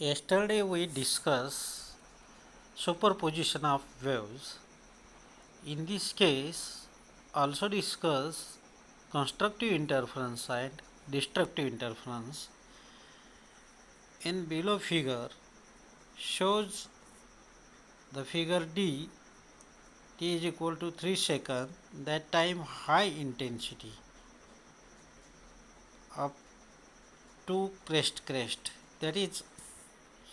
Yesterday we discussed superposition of waves. In this case, also discuss constructive interference and destructive interference. In below figure shows the figure t is equal to 3 seconds, that time high intensity up to crest. That is,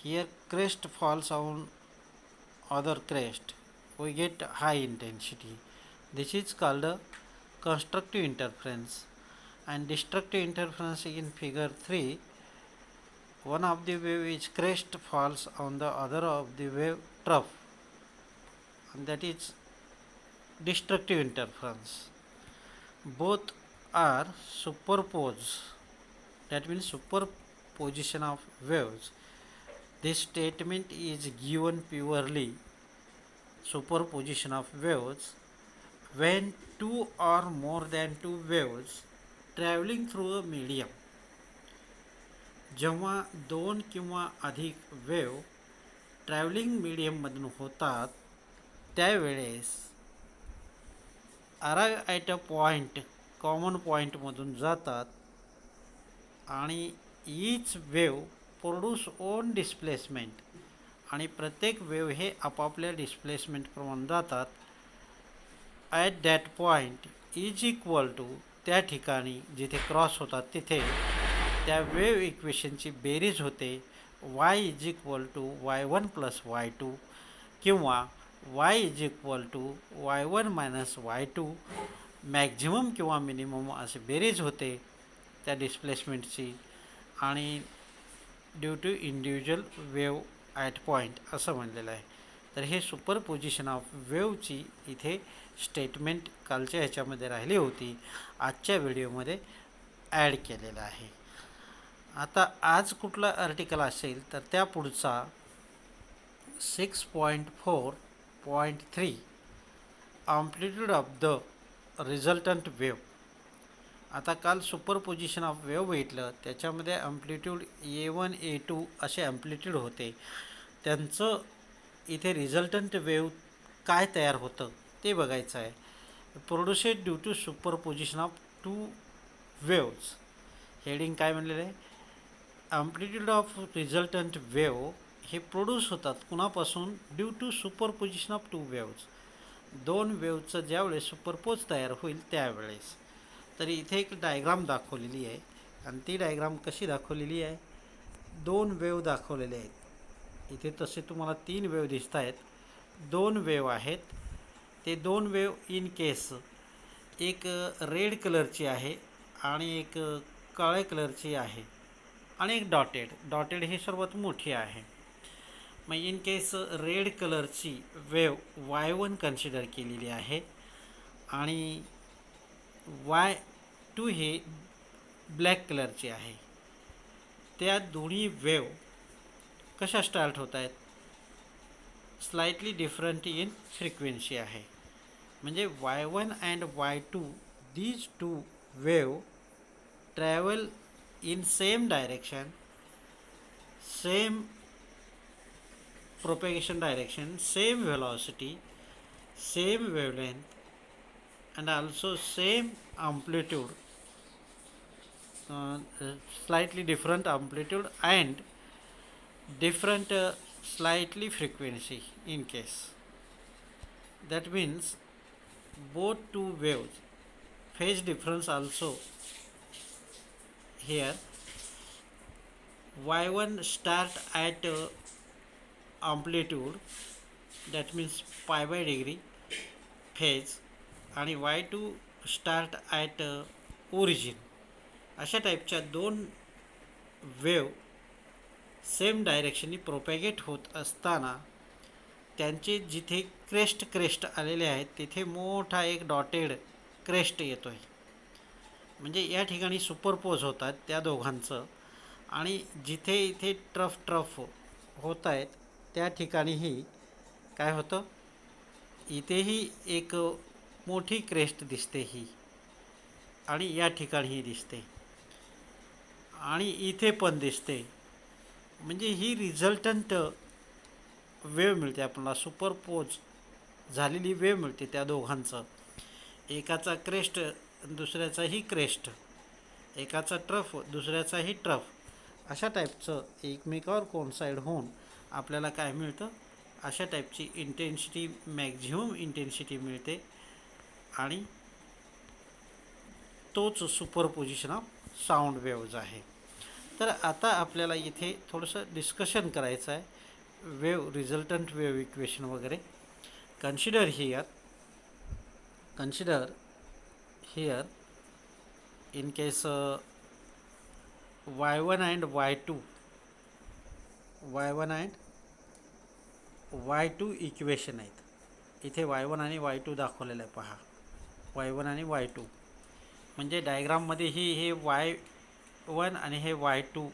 here crest falls on other crest, we get high intensity. This is called a constructive interference. And destructive interference in figure 3, one of the wave is crest falls on the other of the wave trough, and that is destructive interference. Both are superposed, that means superposition of waves. This statement is given purely superposition of waves when two or more than two waves traveling through a medium. जेव्हा दोन किंवा अधिक wave travelling मीडियममधून होतात त्यावेळेस arrive at a point common पॉईंटमधून जातात आणि each wave produce own displacement, आणि प्रत्येक वेव्ह हे आपापल्या डिस्प्लेसमेंटप्रमाणे जातात. At that point is equal to, त्या ठिकाणी जिथे क्रॉस होतात तिथे त्या वेव्ह इक्वेशनची बेरीज होते y is equal to y1 plus y2 किंवा y is equal to y1 minus y2. Maximum किंवा मिनिमम असे बेरीज होते त्या डिस्प्लेसमेंटची आणि due to individual wave at point असं म्हणलेलं आहे. तर हे सुपरपोजिशन ऑफ वेव्हची इथे स्टेटमेंट कालच्या ह्याच्यामध्ये राहिली होती, आजच्या व्हिडिओमध्ये ॲड केलेलं आहे. आता आज कुठला आर्टिकल असेल तर त्या पुढचा 6.4.3 अम्प्लिट्यूड ऑफ द रिझल्टंट वेव्ह. आता काल सुपरपोजिशन ऑफ वेव्ह भेटलं, त्याच्यामध्ये अम्प्लिट्यूड A1 A2 असे अम्प्लिट्यूड होते. त्यांचं इथे रिझल्टंट वेव्ह काय तयार होतं ते बघायचं आहे. Produced due to superposition of two waves. Heading काय म्हणलेलं आहे, अम्प्लिट्यूड ऑफ रिझल्टंट वेव्ह हे प्रोड्यूस होतात कुणापासून, due to superposition of two waves. दोन वेव्हचं ज्यावेळेस सुपरपोज तयार होईल त्यावेळेस. तर इथे एक डायग्राम दाखवलेली आहे, आणि ती डायग्राम कशी दाखवलेली आहे, दोन वेव्ह दाखवलेले आहेत. इथे तसे तुम्हाला तीन वेव्ह दिसत आहेत, दोन वेव्ह आहेत. ते दोन वेव्ह इन केस एक रेड कलरची आहे आणि एक काळ्या कलरची आहे आणि एक डॉटेड ही सर्वात मोठी आहे. मग इन केस रेड कलरची वेव्ह y1 कन्सिडर केलेली आहे आणि y2 ही ब्लॅक कलरची आहे. त्या दोन्ही वेव्ह कशा स्टार्ट होत आहेत, स्लाइटली डिफरंट इन फ्रिक्वेन्सी आहे. म्हणजे y1 and y2 these two wave travel in same direction, same propagation direction, same velocity, same wavelength, and also same amplitude, slightly different amplitude and different slightly frequency in case. That means both two waves phase difference also here. Y1 start at amplitude, that means pi by degree phase, आणि y2 start at origin. अशा टाईपच्या दोन wave same डायरेक्शननी propagate होत असताना त्यांचे जिथे crest आलेले आहेत तिथे मोठा एक डॉटेड क्रेस्ट येतो आहे. म्हणजे या ठिकाणी सुपरपोज होतात त्या दोघांचं, आणि जिथे इथे ट्रफ होत आहेत त्या ठिकाणीही काय होतं, इथेही एक मोठी क्रेस्ट दिसते ही, आणि या ठिकाणीही दिसते, आणि इथे पण दिसते. म्हणजे ही रिझल्टंट वेव मिळते आपल्याला, सुपरपोज झालेली वेव मिळते त्या दोघांचं. एकाचा क्रेस्ट दुसऱ्याचाही क्रेस्ट, एकाचा ट्रफ दुसऱ्याचाही ट्रफ, अशा टाईपचं एकमेकावर कोइन्साइड होऊन आपल्याला काय मिळतं, अशा टाईपची इंटेन्सिटी, मॅक्झिमम इंटेन्सिटी मिळते. आणि तोच सुपरपोजिशन ऑफ साऊंड वेव्ज आहे. तर आता आपल्याला इथे थोडंसं डिस्कशन करायचं आहे वेव, रिझल्टंट वेव इक्वेशन वगैरे. Consider here in case y1 and y2 equation आहेत. इथे y1 आणि y2 दाखवलेलं आहे पहा, y1 आणि y2. म्हणजे डायग्राममध्ये हे y1 आणि हे y2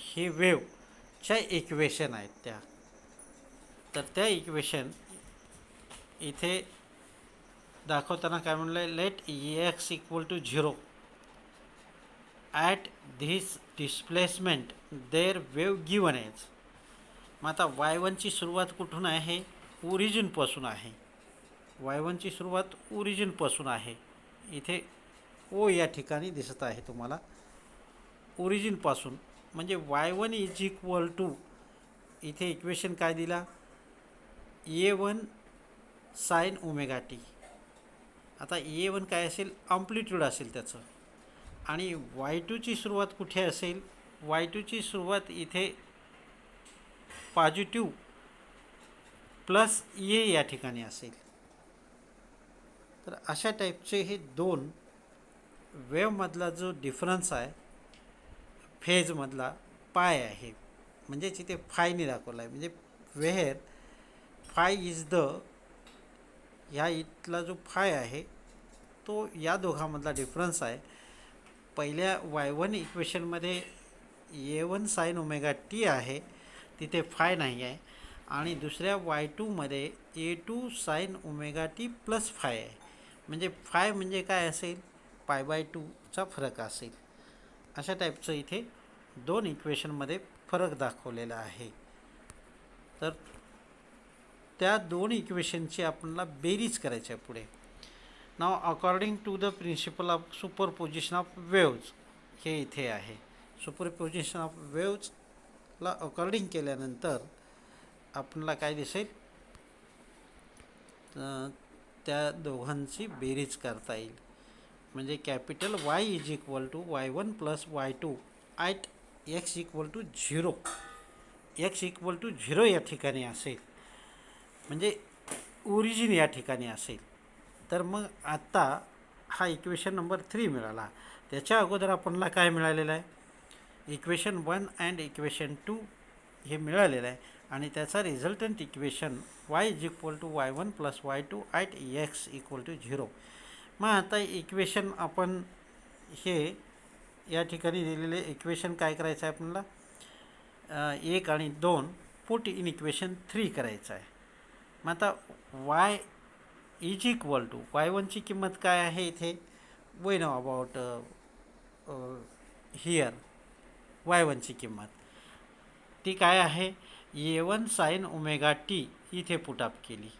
हे वेवच्या इक्वेशन आहेत त्या. तर त्या इक्वेशन इथे दाखवताना काय म्हणलं आहे, let x equal to 0 at this displacement there wave given as. मग आता y1ची सुरुवात कुठून आहे, ओरिजिनपासून आहे. y1ची सुरुवात ओरिजिनपासून आहे. इथे ओ या ठिकाणी दिसत आहे तुम्हाला, ओरिजिनपासून. म्हणजे y1 इज इक्वल टू, इथे इक्वेशन काय दिला, A1 साइन ओमेगा टी. आता A1 काय असेल, अम्प्लिट्यूड असेल त्याचं. आणि y2ची सुरुवात कुठे असेल, y2ची सुरुवात इथे पॉझिटिव्ह प्लस ए या ठिकाणी असेल. तर अशा टाईपचे हे दोन वेवमधला जो डिफरन्स आहे फेजमधला, पाय आहे. म्हणजेच इथे फायने दाखवला आहे. म्हणजे वेअर फाय इज द, ह्या इथला जो फाय आहे तो या दोघांमधला डिफरन्स आहे. पहिल्या y1 इक्वेशनमध्ये A1 साइन ओमेगा टी आहे, तिथे फाय नाही आहे. आणि दुसऱ्या y2मध्ये A2 sign omega t plus phi आहे. म्हणजे फाय म्हणजे काय असेल, π/2चा फरक असेल. अशा टाईपचं इथे दोन इक्वेशनमध्ये फरक दाखवलेला आहे. तर त्या दोन इक्वेशनची आपल्याला बेरीज करायची आहे पुढे. नाव according to the principle of superposition of waves, हे इथे आहे. सुपरपोजिशन ऑफ वेव्जला अकॉर्डिंग केल्यानंतर आपल्याला काय दिसेल, त्या दोघांची बेरीज करता येईल. म्हणजे capital Y is equal to y1 plus y2 at x equal to 0, x equal to 0 या ठिकाणी असेल. म्हणजे ओरिजिन या ठिकाणी असेल. तर मग आत्ता हा इक्वेशन नंबर 3 मिळाला. त्याच्या अगोदर आपल्याला काय मिळालेलं आहे, इक्वेशन 1 अँड इक्वेशन 2 हे मिळालेलं आहे. आणि त्याचा resultant equation y is equal to y1 plus y2 at x equal to 0. मग आता इक्वेशन आपण हे या ठिकाणी दिलेले इक्वेशन काय करायचं आहे आपल्याला, 1 आणि 2 पुट इन इक्वेशन 3 करायचं आहे. मग आता y इज इक्वल टू, y1ची किंमत काय आहे इथे, वी नो अबाउट हिअर. y1ची किंमत ती काय आहे, A1 साइन ओमेगा टी इथे पुटअप केली.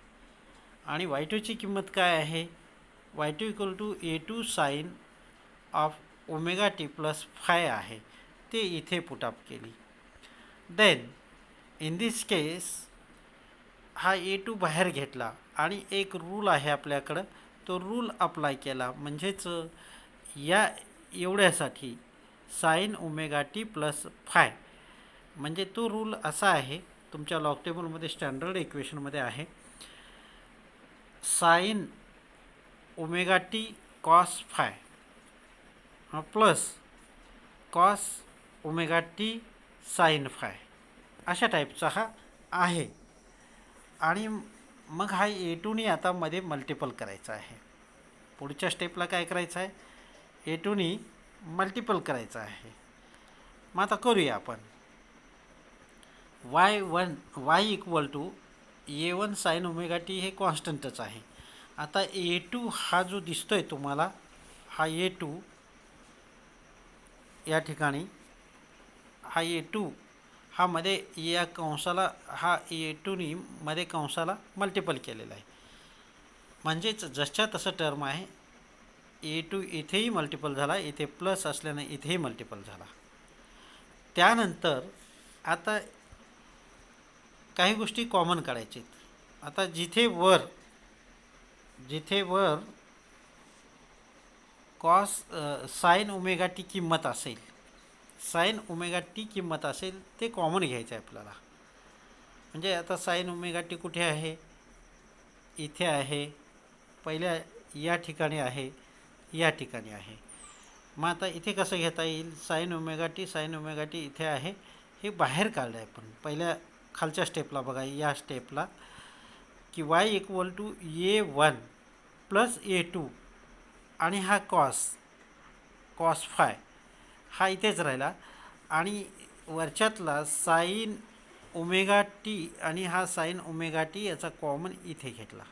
आणि y2ची किंमत काय आहे, y2 equal to A2 sine of omega t plus phi आहे, ते इथे पुटअप केली. देन इन दिस केस हा A2 बाहेर घेतला आणि एक रूल आहे आपल्याकडं, तो रूल अप्लाय केला. म्हणजेच या एवढ्यासाठी sign omega t plus five, म्हणजे तो रूल असा आहे, तुमच्या लॉग टेबलमध्ये स्टँडर्ड इक्वेशनमध्ये आहे, sine omega t cos phi plus cos omega t sine phi, अशा टाईपचा हा आहे. आणि मग हा A2नी आता मध्ये मल्टिपल करायचा आहे. पुढच्या स्टेपला काय करायचं आहे, A2नी मल्टिपल करायचं आहे. मग आता करूया आपण. y equal to A1 sine omega t हे कॉन्स्टंटच आहे. आता A2 हा जो दिसतोय तुम्हाला, हा A2 या ठिकाणी, हा A2 हा मध्ये या कंसाला हा A2नी मध्ये कंसाला मल्टिपल केलेला आहे. म्हणजेच जसच्या तसं टर्म आहे. A2 इथेही मल्टिपल झाला, इथे प्लस असल्याने इथेही मल्टिपल झाला. त्यानंतर आता काही गोष्टी कॉमन काढायच्या आहेत. आता जिथे वर कॉस साइन ओमेगा टी किंमत असेल, साइन ओमेगा टी किंमत असेल ते कॉमन घ्यायचं आहे आपल्याला. म्हणजे आता साइन ओमेगा टी कुठे आहे? इथे आहे, पहिल्या या ठिकाणी आहे, या ठिकाणी आहे. मग आता इथे कसं घेता येईल? साइन ओमेगा टी इथे आहे, हे बाहेर काढलं आहे. पण पहिल्या खालच्या स्टेपला बघा, या स्टेपला की y equal to A1 plus A2 आणि हा कॉस फाय हा इथेच राहिला आणि वरच्यातला साइन ओमेगा टी आणि हा साइन ओमेगा टी याचा कॉमन इथे घेतला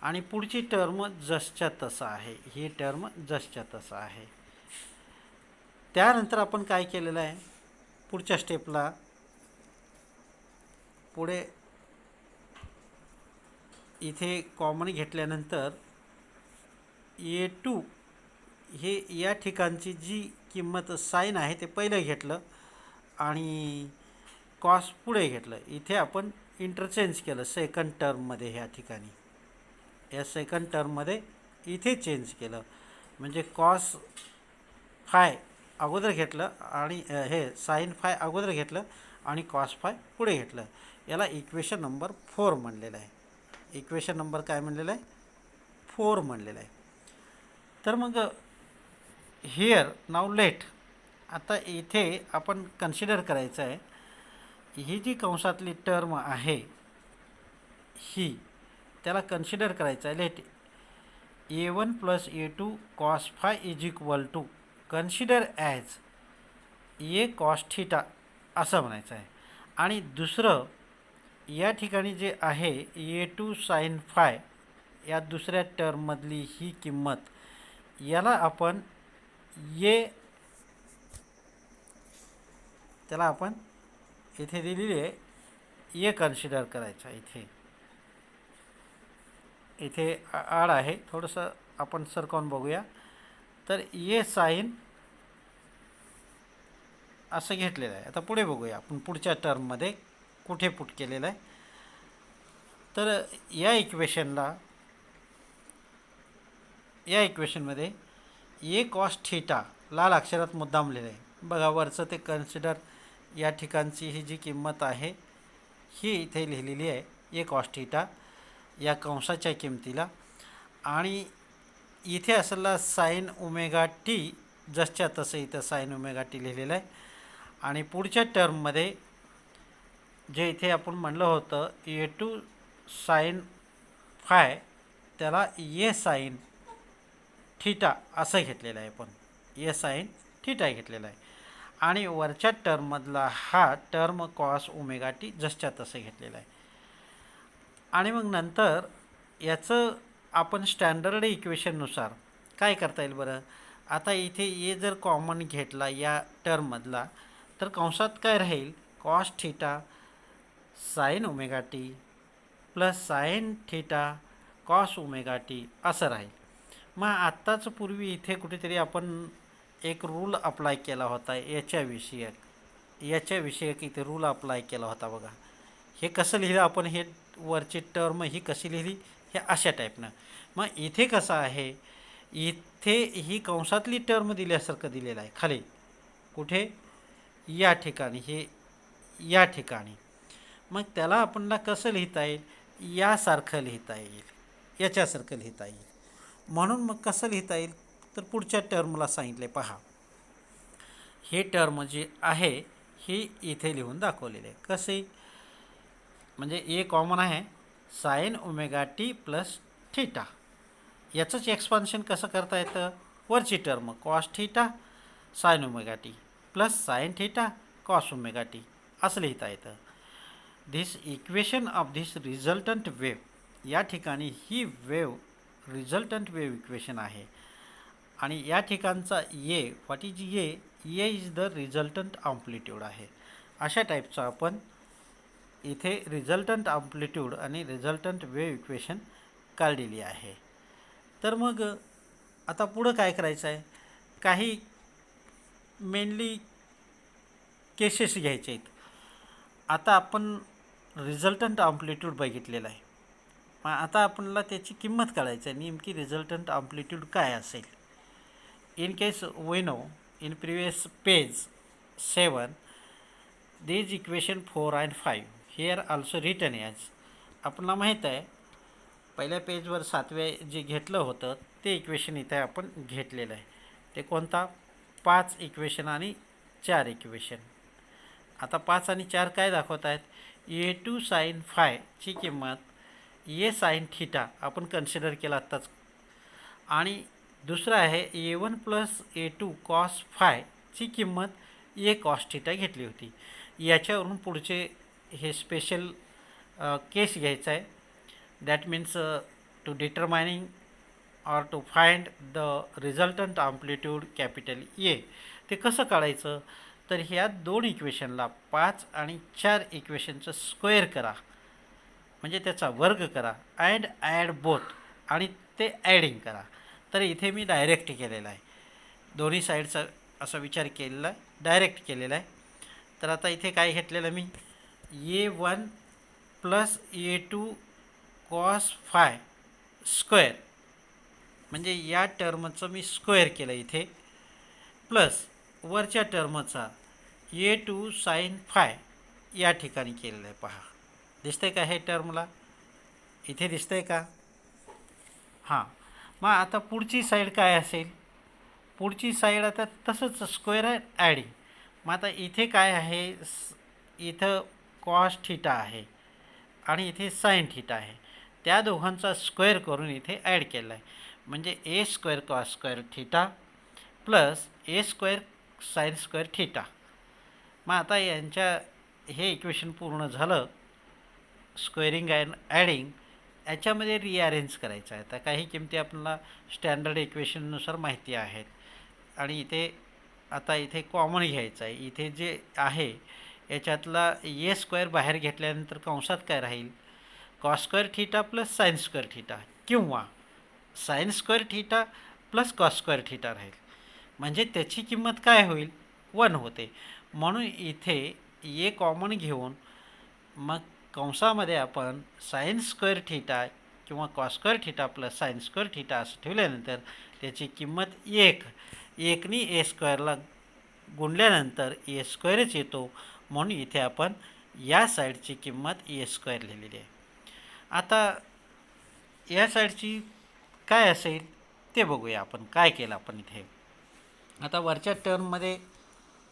आणि पुढची टर्म जसच्या तसं आहे, ही टर्म जसच्या तसं आहे. त्यानंतर आपण काय केलेलं आहे? पुढच्या स्टेपला पुढे इथे कॉमन घेतल्यानंतर A2 हे या ठिकाणची जी किंमत साइन आहे ते पहिलं घेतलं आणि कॉस पुढे घेतलं. इथे आपण इंटरचेंज केलं सेकंड टर्ममध्ये. ह्या ठिकाणी या सेकंड टर्ममध्ये इथे चेंज केलं. म्हणजे कॉस फाय अगोदर घेतलं आणि हे साइन फाय अगोदर घेतलं आणि कॉस फाय पुढे घेतलं. याला इक्वेशन नंबर 4 म्हणलेलं आहे. इक्वेशन नंबर काय म्हणलेलं आहे? 4 म्हणलेलं आहे. तर मग हिअर नाव लेट, आता इथे आपण कन्सिडर करायचं आहे, ही जी कंसातली टर्म आहे ही, त्याला कन्सिडर करायचं आहे. Let A1 plus A2 cos phi is equal to consider as a cos theta असं म्हणायचं आहे. आणि दुसरं या ठिकाणी जे आहे A2 साइन फाय या दुसऱ्या टर्ममधली ही किंमत, याला आपण त्याला आपण इथे दिलेली आहे कन्सिडर करायचं आहे. इथे आड आहे, थोडंसं आपण सरकवून बघूया. तर साइन असं घेतलेलं आहे. आता पुढे बघूया आपण पुढच्या टर्ममध्ये कुठे पुट केलेलं आहे. तर या इक्वेशनमध्ये ए कॉस थिटा लाल अक्षरात मुद्दाम लिहिलं आहे बघा. वरचं ते कन्सिडर या ठिकाणची ही जी किंमत आहे ही इथे लिहिलेली आहे, ए कॉस थिटा या कंसाच्या किमतीला. आणि इथे असलेला साइन ओमेगा टी जसच्या तसं इथं साइन ओमेगा टी लिहिलेलं आहे. आणि पुढच्या टर्ममध्ये जे इथे आपण म्हणलं होतं A2 साइन फाय, त्याला ए साइन थिटा असं घेतलेलं आहे. पण ए साइन थिटा घेतलेला आहे. आणि वरच्या टर्ममधला हा टर्म कॉस ओमेगा टी जसच्या तसं घेतलेला आहे. आणि मग नंतर याचं आपण स्टँडर्ड इक्वेशननुसार काय करता येईल बरं? आता इथे ए जर कॉमन घेतला या टर्ममधला, तर कंसात काय राहील? Cos theta sine omega t plus sine theta cos omega T असं राहील. मग आत्ताच पूर्वी इथे कुठेतरी आपण एक रूल अप्लाय केला होता याच्याविषयक इथे रूल अप्लाय केला होता बघा. हे कसं लिहिलं आपण? हे वरची टर्म ही कशी लिहिली? हे अशा टाईपनं. मग इथे कसं आहे? इथे ही कंसातली टर्म दिल्यासारखं दिलेलं आहे खाली. कुठे? या ठिकाणी, हे या ठिकाणी. मग त्याला आपणला कसं लिहिता येईल? यासारखं लिहिता येईल, याच्यासारखं लिहिता येईल. म्हणून मग कसं लिहिता येईल? तर पुढच्या टर्मला सांगितले पहा. हे टर्म जी आहे ही इथे लिहून दाखवलेले आहे. कसे? म्हणजे ए कॉमन आहे, sine omega t plus theta. याचंच एक्सपान्शन कसं करता येतं? वरची term cos theta sine omega t plus sine theta cos omega T असं लिहिता येतं. This equation of this resultant wave, या ठिकाणी ही वेव्ह रिझल्टंट वेव्ह इक्वेशन आहे. आणि या ठिकाणचा what is a is the resultant amplitude आहे. अशा टाईपचं आपण इथे रिझल्टंट अम्प्लिट्यूड आणि रिझल्टंट वेव्ह इक्वेशन काढलेली आहे. तर मग आता पुढं काय करायचं आहे, काही मेनली केसेस घ्यायचे आहेत. आता आपण रिझल्टंट अम्प्लिट्यूड बघितलेला आहे, मग आता आपल्याला त्याची किंमत काढायची आहे. नेमकी रिझल्टंट अम्प्लिट्यूड काय असेल. In case we know in previous page 7 these equation 4 and 5 here also written as. आपल्याला माहीत आहे पहिल्या पेजवर 7वे जे घेतलं होतं ते इक्वेशन इथे आपण घेतलेलं आहे. ते कोणता 5 इक्वेशन आणि 4 इक्वेशन. आता 5 आणि 4 काय दाखवत आहेत, A2 sin phi ची किंमत A sin थीटा आपण कन्सिडर केला आत्ताच, आणि दुसरं आहे A1 plus A2 cos phi ची किंमत A cos थीटा घेतली होती. याच्यावरून पुढचे हे स्पेशल केस घ्यायचा आहे. That means to determining or to find the resultant amplitude capital A. ते कसं काढायचं, तर ह्या दोन इक्वेशनला 5 आणि 4 इक्वेशनचं स्क्वेअर करा, म्हणजे त्याचा वर्ग करा, अँड ॲड बोथ, आणि ते ॲडिंग करा. तर इथे मी डायरेक्ट केलेलं आहे, दोन्ही साईडचा असा विचार केलेला आहे, डायरेक्ट केलेला आहे. तर आता इथे काय घेतलेलं मी, A1 plus A2 cos five square, म्हणजे या टर्मचं मी स्क्वेअर केलं इथे, प्लस वरच्या टर्मचा A2 साइन फाय या ठिकाणी केलेलं आहे. पहा दिसतंय का हे टर्मला, इथे दिसतंय का. हां, मग आता पुढची साईड काय असेल, पुढची साईड आता तसंच स्क्वेअर आहे ॲडिंग. मग आता इथे काय आहे, इथं कॉस थीटा आहे आणि इथे साइन थीटा आहे, त्या दोघांचा स्क्वेअर करून इथे ॲड केला आहे, म्हणजे A square cos square theta plus A square sine square theta. मग आता यांच्या हे इक्वेशन पूर्ण झालं, स्क्वेअरिंग अँड ॲडिंग. याच्यामध्ये रिअरेंज करायचं आहे. आता काही किमती आपल्याला स्टँडर्ड इक्वेशननुसार माहिती आहेत, आणि इथे आता इथे कॉमन घ्यायचं आहे. इथे जे आहे याच्यातला ए स्क्वेअर बाहेर घेतल्यानंतर कंसात काय राहील, cos square theta plus sine square theta, किंवा sine square theta plus cos square theta राहील, म्हणजे त्याची किंमत काय होईल, 1 होते. म्हणून इथे ए कॉमन घेऊन मग कंसामध्ये आपण साइन स्क्वेअर थीटा किंवा cos square theta plus sine square theta असं ठेवल्यानंतर त्याची किंमत 1नी ए स्क्वेअरला गुणल्यानंतर ए स्क्वेअरच येतो. म्हणून इथे आपण या साईडची किंमत ए स्क्वेअर लिहिलेली आहे. आता या साईडची काय असेल ते बघूया आपण काय केलं आपण इथे. आता वरच्या टर्ममध्ये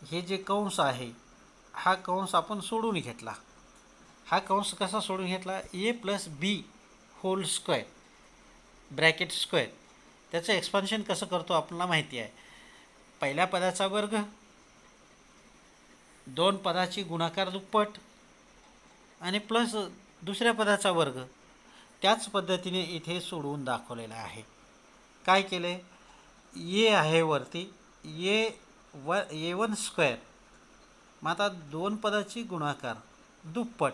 हे जे कंस आहे हा कंस आपण सोडून घेतला. हा कंस कसा सोडून घेतला, ए प्लस बी होल स्क्वेअर ब्रॅकेट स्क्वेअर. त्याचं एक्सपान्शन कसं करतो आपल्याला माहिती आहे. पहिल्या पदाचा वर्ग, 2 पदाची गुणाकार दुप्पट, आणि प्लस दुसऱ्या पदाचा वर्ग. त्याच पद्धतीने इथे सोडवून दाखवलेलं आहे. काय केले, ए आहे वरती, A1 स्क्वेअर, मग आता 2 पदाची गुणाकार दुप्पट,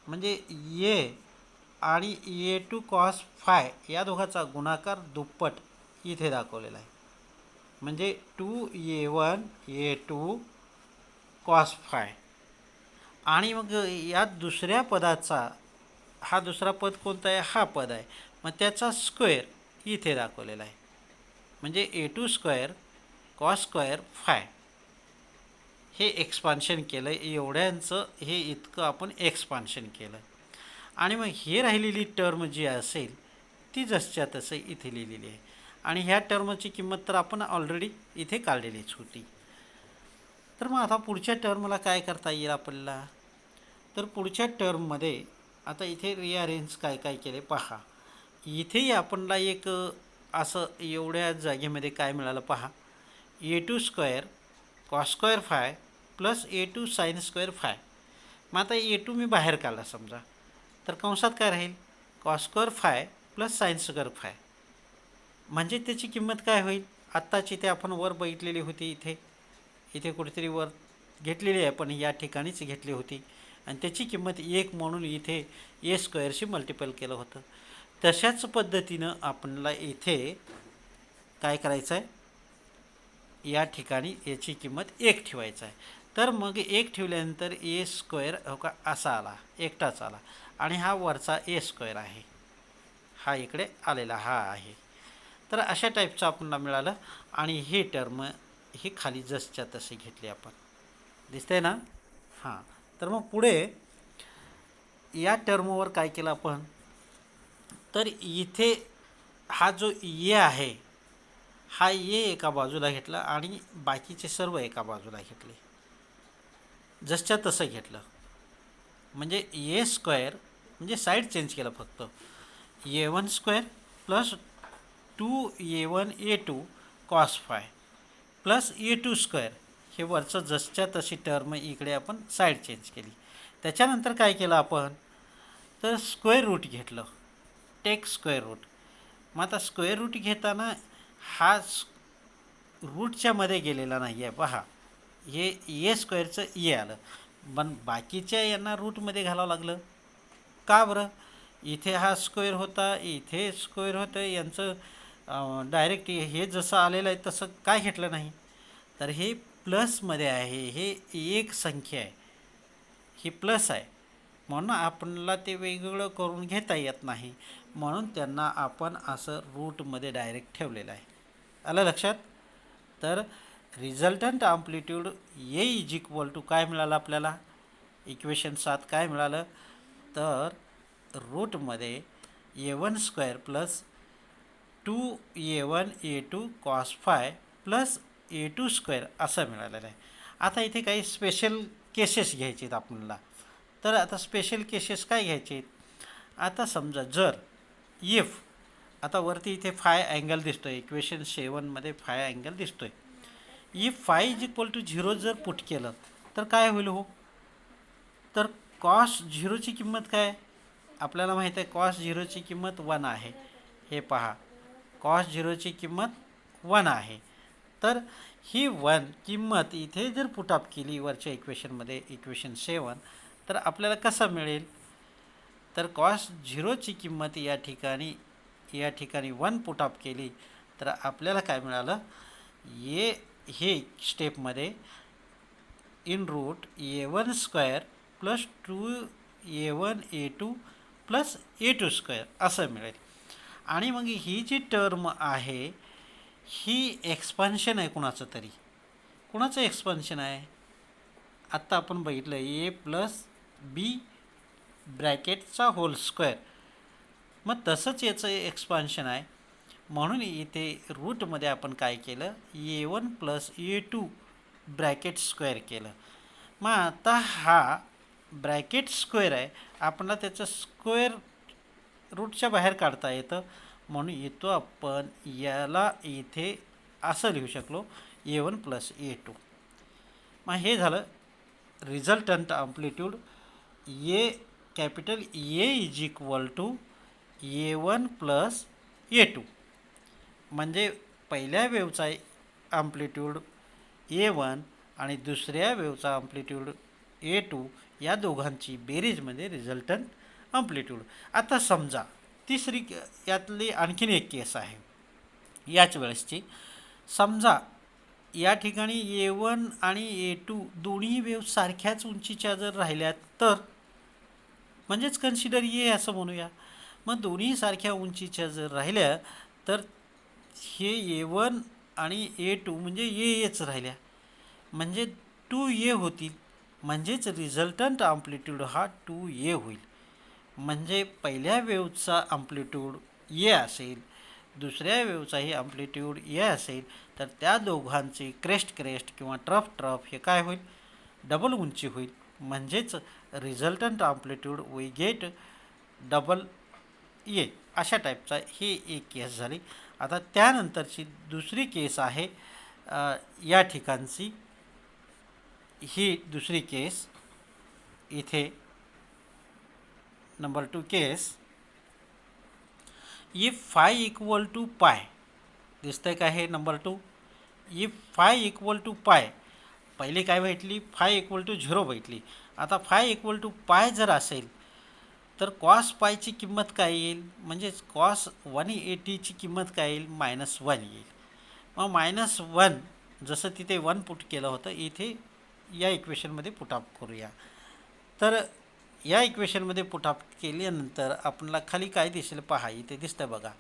म्हणजे ए आणि A2 कॉस फाय या दोघांचा गुणाकार दुप्पट इथे दाखवलेला आहे, म्हणजे 2A1 A2 कॉस फाय. आणि मग या दुसऱ्या पदाचा, हा दुसरा पद कोणता आहे, हा पद आहे, मग त्याचा स्क्वेअर इथे दाखवलेला आहे, म्हणजे A2 square cos square five. हे एक्सपान्शन केलं, एवढ्यांचं हे इतकं आपण एक्सपान्शन केलं. आणि मग हे राहिलेली टर्म जी असेल ती जसच्या तसं इथे लिहिलेली आहे, आणि ह्या टर्मची किंमत तर आपण ऑलरेडी इथे काढलेलीच होती. तर मग आता पुढच्या टर्मला काय करता येईल आपल्याला, तर पुढच्या टर्ममध्ये आता इथे रिअरेंज काय काय केले पहा. इथेही आपणला एक असं एवढ्या जागेमध्ये काय मिळालं पहा, A2 square cos square five plus A2 sine square five. मग आता A2 मी बाहेर काढला समजा, तर कंसात काय राहील, cos square five plus sine square five, म्हणजे त्याची किंमत काय होईल, आत्ताची ते आपण वर बघितलेली होती, इथे कुठेतरी वर घेतलेली आहे, पण या ठिकाणीच घेतली होती आणि त्याची किंमत 1 म्हणून इथे ए स्क्वेअरशी मल्टिपल केलं होतं. तशाच पद्धतीनं आपल्याला इथे काय करायचं आहे, या ठिकाणी याची किंमत 1 ठेवायचं आहे. तर मग 1 ठेवल्यानंतर ए स्क्वेअर हो का असा आला, एकटाच आला आणि हा वरचा ए स्क्वेअर आहे, हा इकडे आलेला हा आहे. तर अशा टाईपचं आपल्याला मिळालं आणि हे टर्म ही खाली जसच्या तसे घेतले आपण. दिसतंय ना? हां. तर मग पुढे या टर्मवर काय केलं आपण, तर इथे हा जो ए आहे, हा ए एका बाजूला घेतला आणि बाकीचे सर्व एका बाजूला घेतले, जसच्या तसं घेतलं. म्हणजे ए स्क्वेअर म्हणजे साईड चेंज केलं फक्त. A1 square plus 2a1a2 cos phi plus A2 square, हे वरचं जसच्या तशी टर्म इकडे आपण साईड चेंज केली. त्याच्यानंतर काय केलं आपण, तर स्क्वेअर रूट घेतलं, टेक स्क्वेअर रूट. मग आता स्क्वेअर रूट घेताना हा रूटच्या मध्ये गेलेला नाही आहे पहा, हे ए स्क्वेअरचं ए आलं, पण बाकीच्या यांना रूटमध्ये घालावं लागलं. का बरं? इथे हा स्क्वेअर होता, इथे स्क्वेअर होतं, यांचं डायरेक्ट हे जसं आलेलं आहे तसं काय घेतलं नाही. तर हे प्लसमध्ये आहे, हे एक संख्या आहे, ही प्लस आहे, म्हणून आपल्याला ते वेगवेगळं करून घेता येत नाही, म्हणून त्यांना आपण असं रूटमध्ये डायरेक्ट ठेवलेलं आहे. आलं लक्षात? तर resultant amplitude A is equal to काय मिळालं आपल्याला, इक्वेशन 7 काय मिळालं, तर रूटमध्ये ए1 square plus 2a1a2 cos phi plus A2 square असं मिळालेलं आहे. आता इथे काही स्पेशल केसेस घ्यायचे आहेत आपल्याला. तर आता स्पेशल केसेस काय घ्यायचे आहेत, आता समजा जर इफ, आता वरती इथे फाय अँगल दिसतो आहे, इक्वेशन 7मध्ये फाय अँगल दिसतो आहे. If phi is equal to 0 जर पुट केलं तर काय होईल हो, तर कॉस 0ची किंमत काय, आपल्याला माहीत आहे कॉस 0ची किंमत 1 आहे. हे पहा, कॉस 0ची किंमत 1 आहे. तर ही 1 किंमत इथे जर पुटअप केली वरच्या इक्वेशनमध्ये, इक्वेशन 7, तर आपल्याला कसं मिळेल, तर कॉस 0ची किंमत या ठिकाणी 1 पुटअप केली तर आपल्याला काय मिळालं, हे स्टेपमध्ये in root A1 square plus 2a1a2 plus A2 square असं मिळेल. आणि मग ही जी टर्म आहे ही एक्सपान्शन आहे कुणाचं तरी, कुणाचं एक्सपान्शन आहे, आत्ता आपण बघितलं ए प्लस बी ब्रॅकेटचा होल स्क्वेअर, मग तसंच याचं एक्सपान्शन आहे. म्हणून इथे रूटमध्ये आपण काय केलं, A1 plus A2 bracket square केलं. मग आता हा ब्रॅकेट स्क्वेअर आहे, आपल्याला त्याचं स्क्वेअर रूटच्या बाहेर काढता येतं, म्हणून येतो आपण याला इथे असं लिहू शकलो, ए1 प्लस ए2. मग हे झालं resultant amplitude A capital A is equal to A1 plus A2. म्हणजे पहिल्या वेवचा अँप्लिट्यूड ए1 आणि दुसऱ्या वेवचा अँप्लिट्यूड ए2, या दोघांची बेरीजमध्ये रिझल्टंट अँप्लिट्यूड. आता समजा तिसरी यातली आणखीन एक केस आहे याच वेळेसची. समजा या ठिकाणी ए1 आणि ए2 दोन्ही वेव सारख्याच उंचीच्या जर राहिल्या तर, म्हणजेच कन्सिडर ए असं म्हणूया. मग दोन्ही सारख्या उंचीच्या जर राहिल्या तर हे ए1 आणि ए2 म्हणजे एच राहिल्या, म्हणजे 2a होतील, म्हणजेच रिझल्टंट अँप्लिट्यूड हा 2a होईल. म्हणजे पहिल्या वेवचा अँप्लिट्यूड ए असेल, दुसऱ्या वेवचाही अँप्लिट्यूड ए असेल, तर त्या दोघांचे क्रेस्ट किंवा ट्रफ हे काय होईल, डबल उंची होईल. म्हणजेच resultant amplitude we get double A. अशा टाईपचा ही एक केस झाली. आता त्यानंतरची दुसरी केस आहे या ठिकाणची, ही दुसरी केस इथे number 2 case, if phi equal to pi, दिसतंय का हे number 2, if phi equal to pi, पहिली काय भेटली, फाय इक्वल टू 0 भेटली. आता फाय इक्वल टू पाय जर असेल तर कॉस पायची किंमत काय येईल, म्हणजेच कॉस 180ची किंमत काय येईल, -1 येईल. मग -1 जसं तिथे 1 पुट केलं होतं इथे या इक्वेशनमध्ये पुटअप करूया. तर या इक्वेशनमध्ये पुटअप केल्यानंतर आपल्याला खाली काय दिसेल पहा, इथे दिसतं बघा,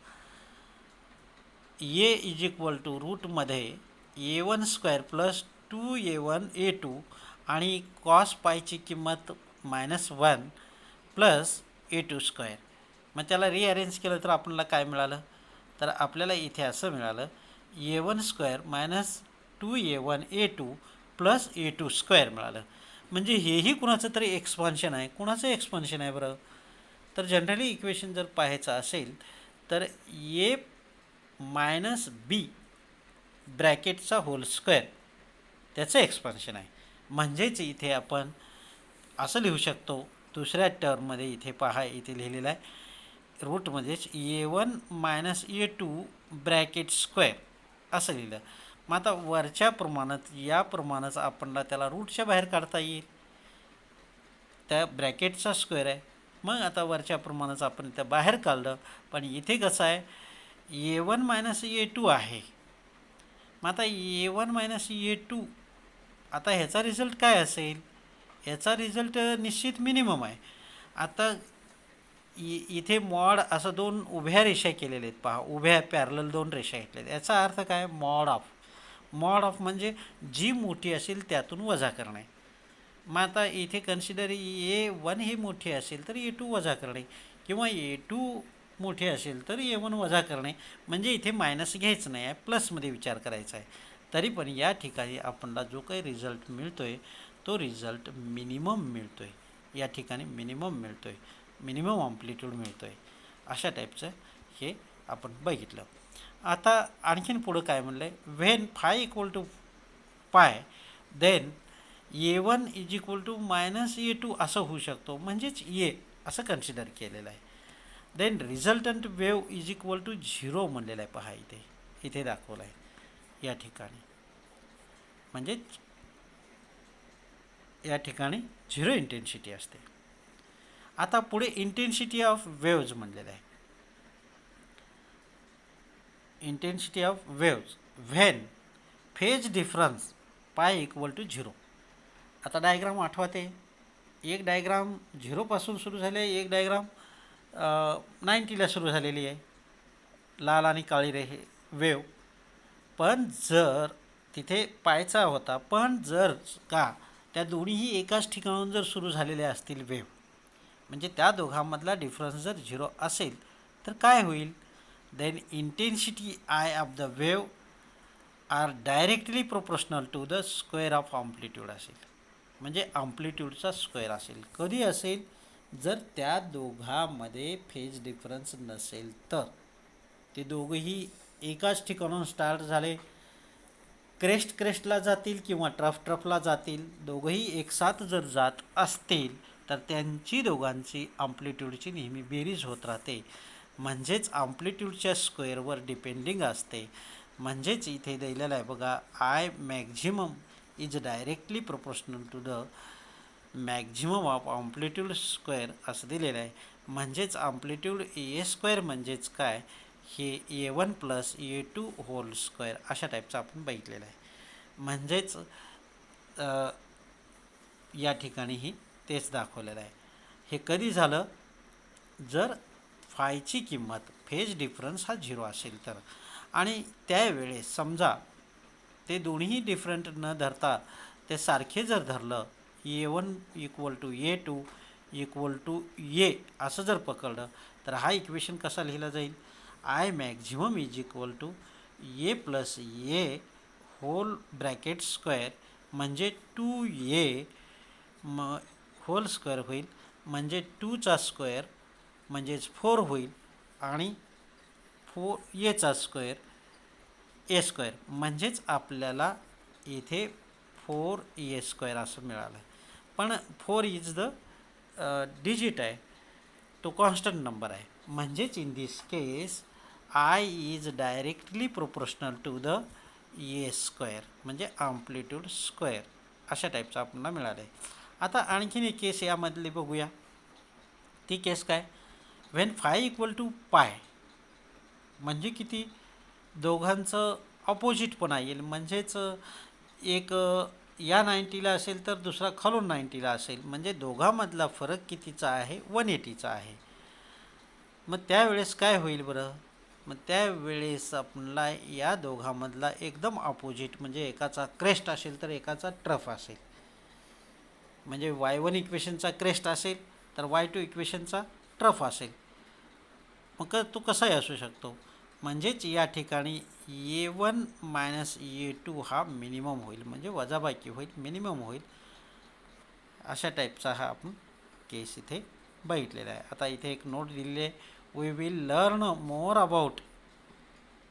ए इज इक्वल टू रूटमध्ये A1² प्लस 2A1A2 आणि कॉस पायची किंमत -1 प्लस A2². मग त्याला रिअरेंज केलं तर आपल्याला काय मिळालं, तर आपल्याला इथे असं मिळालं A1² minus 2A1A2 plus A2² मिळालं. म्हणजे हेही कुणाचं तरी एक्सपान्शन आहे. कुणाचं एक्सपान्शन आहे बरं, तर जनरली इक्वेशन जर पाहायचं असेल तर ए मायनस बी ब्रॅकेटचा होल स्क्वेअर त्याचं एक्सपान्शन आहे. म्हणजेच इथे आपण असं लिहू शकतो, दुसऱ्या टर्ममध्ये इथे पहा, इथे लिहिलेलं आहे रूटमध्येच A1 minus A2 bracket square असं लिहिलं. मग आता वरच्या प्रमाणात या प्रमाणात आपल्याला त्याला रूटच्या बाहेर काढता येईल, त्या ब्रॅकेटचा स्क्वेअर आहे. मग आता वरच्या प्रमाणात आपण त्या बाहेर काढलं, पण इथे कसं आहे A1 मायनस A2 आहे. मग आता A1 मायनस A2 आता ह्याचा रिझल्ट काय असेल, ह्याचा रिझल्ट निश्चित मिनिमम आहे. आता इथे मॉड असं 2 उभ्या रेषा केलेल्या आहेत पहा, उभ्या पॅरलल 2 रेषा घेतल्या आहेत. याचा अर्थ काय, मॉड ऑफ म्हणजे जी मोठी असेल त्यातून वजा करणे. मग आता इथे कन्सिडर A1 ही मोठी असेल तर A2 वजा करणे, किंवा A2 मोठी असेल तर A1 वजा करणे. म्हणजे इथे मायनस घ्यायचं नाही आहे, प्लसमध्ये विचार करायचा आहे. तरी पण या ठिकाणी आपल्याला जो काही रिझल्ट मिळतो आहे तो रिझल्ट मिनिमम मिळतो आहे. या ठिकाणी मिनिमम मिळतो आहे, मिनिमम अम्प्लिट्यूड मिळतो आहे. अशा टाईपचं हे आपण बघितलं. आता आणखीन पुढं काय म्हणलं आहे, when phi equal to pi then A1 is equal to minus A2 असं होऊ शकतो, म्हणजेच ए असं कन्सिडर केलेलं आहे. Then resultant wave is equal to 0 म्हणलेलं आहे पहा, इथे दाखवलं आहे या ठिकाणी. म्हणजेच या ठिकाणी 0 इंटेन्सिटी असते. आता पुढे इंटेन्सिटी ऑफ वेव्ज म्हणलेलं आहे. Intensity of waves when phase difference पाय इक्वल टू 0. आता डायग्राम आठवते, एक डायग्राम 0पासून सुरू झाले, एक डायग्राम 90ला सुरू झालेली आहे, लाल आणि काळी वेव. पण जर तिथे पायचा होता, पण जर का त्या दोन्हीही एकाच ठिकाणून जर सुरू झालेल्या असतील वेव, म्हणजे त्या दोघांमधला डिफरन्स जर 0 असेल तर काय होईल, then intensity I of the wave are directly proportional to the square of amplitude असेल. म्हणजे अम्प्लिट्यूडचा स्क्वेअर असेल. कधी असेल, जर त्या दोघांमध्ये फेज डिफरन्स नसेल तर. ते दोघंही एकाच ठिकाणून स्टार्ट झाले, क्रेस्टला जातील किंवा ट्रफला जातील, दोघंही एकसाथ जर जात असतील तर त्यांची दोघांची अम्प्लिट्यूडची नेहमी बेरीज होत राहते. म्हणजेच अम्प्लिट्यूडच्या स्क्वेअरवर डिपेंडिंग असते. म्हणजेच इथे दिलेलं आहे बघा, I maximum is directly proportional to the maximum of amplitude square असं दिलेलं आहे. म्हणजेच अम्प्लिट्यूड A² म्हणजेच काय, हे A1 plus A2 hole square अशा टाईपचं आपण बघितलेलं आहे. म्हणजेच या ठिकाणीही तेच दाखवलेलं आहे. हे कधी झालं, जर फायची किंमत फेज डिफरन्स हा 0 असेल तर. आणि त्यावेळेस समजा ते दोन्हीही डिफरंट न धरता ते सारखे जर धरलं, A1 equal to A2 equal to A असं जर पकडलं तर हा इक्वेशन कसा लिहिला जाईल, I maximum is equal to A plus A whole bracket square म्हणजे 2a होल स्क्वेअर होईल. म्हणजे 2चा स्क्वेअर म्हणजेच 4 होईल, आणि 4a स्क्वेअर A² म्हणजेच आपल्याला इथे 4a² असं मिळालं. पण 4 इज द डिजिट आहे, तो कॉन्स्टंट नंबर आहे. म्हणजेच in this case I is directly proportional to the A² म्हणजे अम्प्लिट्यूड स्क्वेअर अशा टाईपचं आपल्याला मिळालं आहे. आता आणखीन एक केस यामधली बघूया. ती केस काय, व्हेन फाय इक्वल टू पाय म्हणजे किती, दोघांचं ऑपोजिट पण येईल. म्हणजेच एक या 90ला असेल तर दुसरा खालून 90ला असेल, म्हणजे दोघांमधला फरक कितीचा आहे, 180चा आहे. मग त्यावेळेस काय होईल बरं, मग त्यावेळेस आपल्याला या दोघांमधला एकदम ऑपोजिट, म्हणजे एकाचा क्रेस्ट असेल तर एकाचा ट्रफ असेल. म्हणजे y1 इक्वेशनचा क्रेस्ट असेल तर y2 इक्वेशनचा ट्रफ असेल. मग तो कसाही असू शकतो. म्हणजेच या ठिकाणी A1 मायनस A2 हा मिनिमम होईल, म्हणजे वजाबाकी होईल, मिनिमम होईल. अशा टाईपचा हा आपण केस इथे बघितलेला आहे. आता इथे एक नोट दिलेली आहे, we will learn more about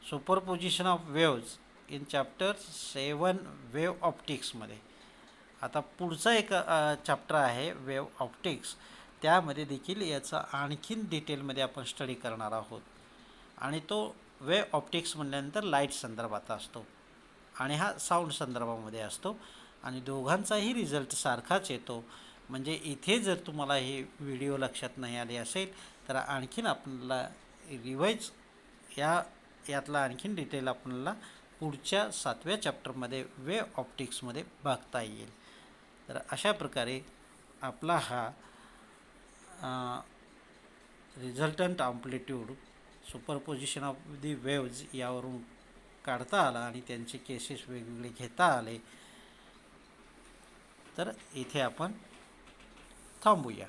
superposition of waves in chapter 7 wave ऑप्टिक्समध्ये. आता पुढचा एक चॅप्टर आहे वेव्ह ऑप्टिक्स, त्यामध्ये देखील याचा आणखीन डिटेलमध्ये आपण स्टडी करणार आहोत. आणि तो वेव्ह ऑप्टिक्स म्हटल्यानंतर लाईट संदर्भात असतो आणि हा साऊंड संदर्भामध्ये असतो आणि दोघांचाही रिझल्ट सारखाच येतो. म्हणजे इथे जर तुम्हाला हे व्हिडिओ लक्षात नाही आले असेल तर आणखीन आपल्याला रिवाईज यातला आणखीन डिटेल आपल्याला पुढच्या 7व्या चॅप्टरमध्ये वेव्ह ऑप्टिक्समध्ये बघता येईल. तर अशा प्रकारे आपला हा resultant amplitude superposition of the waves यावरून काढता आला आणि त्यांचे केसेस वेगवेगळे घेता आले. तर इथे आपण थांबूया.